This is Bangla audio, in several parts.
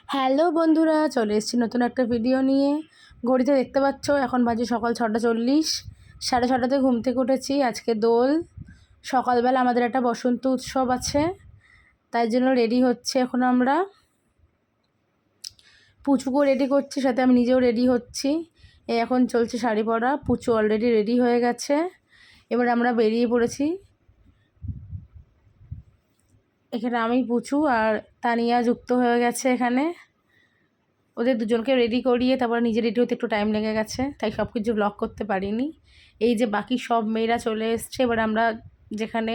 হ্যালো বন্ধুরা, চলে এসেছি নতুন একটা ভিডিও নিয়ে। ঘড়িতে দেখতে পাচ্ছ এখন বাজে সকাল 6:40। 6:30 ঘুম থেকে উঠেছি। আজকে দোল। সকালবেলা আমাদের একটা বসন্ত উৎসব আছে, তাই জন্য রেডি হচ্ছে। এখন আমরা পুচুকেও রেডি করছি, সাথে আমি নিজেও রেডি হচ্ছি। এখন চলছে শাড়ি পরা। পুচু অলরেডি রেডি হয়ে গেছে। এবার আমরা বেরিয়ে পড়েছি। এখানে আমি, পুচু আর তানিয়া যুক্ত হয়ে গেছে এখানে। ওদের দুজনকে রেডি করিয়ে তারপর নিজে রেডি হতে একটু টাইম লেগে গেছে, তাই সব কিছু ব্লগ করতে পারিনি। এই যে বাকি সব মেয়েরা চলে এসছে। এবার আমরা যেখানে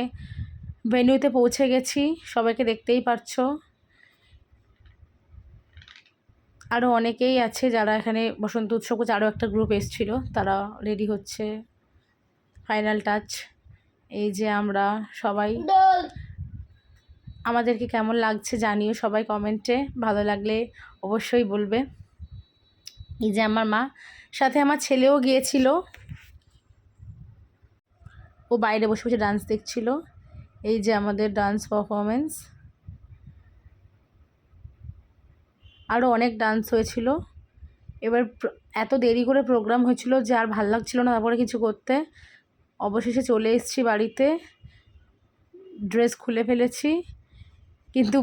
ভেন্যুতে পৌঁছে গেছি, সবাইকে দেখতেই পারছো। আরও অনেকেই আছে যারা এখানে বসন্ত উৎসব করছে। আরও একটা গ্রুপ এসেছিলো, তারা রেডি হচ্ছে। ফাইনাল টাচ এই যে আমরা সবাই। আমাদেরকে কেমন লাগছে জানিও সবাই কমেন্টে, ভালো লাগলে অবশ্যই বলবে। এই যে আমার মা, সাথে আমার ছেলেও গিয়েছিল। ও বাইরে বসে বসে ডান্স দেখছিল। এই যে আমাদের ডান্স পারফরমেন্স। আরও অনেক ডান্স হয়েছিল। এবার এত দেরি করে প্রোগ্রাম হয়েছিল যে আর ভাল লাগছিল না তারপরে কিছু করতে। অবশেষে চলে এসেছি বাড়িতে। ড্রেস খুলে ফেলেছি, কিন্তু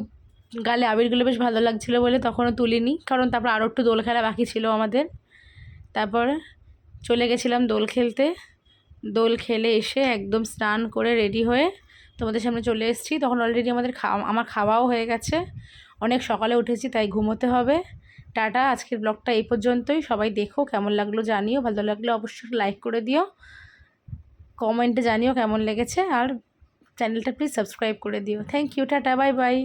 গালে আবিরগুলো বেশ ভালো লাগছিলো বলে তখনও তুলিনি, কারণ তারপর আরও একটু দোল খেলা বাকি ছিল আমাদের। তারপর চলে গেছিলাম দোল খেলতে। দোল খেলে এসে একদম স্নান করে রেডি হয়ে তোমাদের সামনে চলে এসেছি। তখন অলরেডি আমার খাওয়াও হয়ে গেছে। অনেক সকালে উঠেছি, তাই ঘুমোতে হবে। টাটা, আজকের ব্লগটা এই পর্যন্তই। সবাই দেখো, কেমন লাগলো জানিও। ভালো লাগলে অবশ্যই লাইক করে দিও, কমেন্টে জানিও কেমন লেগেছে, আর চ্যানেলটা প্লিজ সাবস্ক্রাইব করে দিও। Thank you, tata, bye by.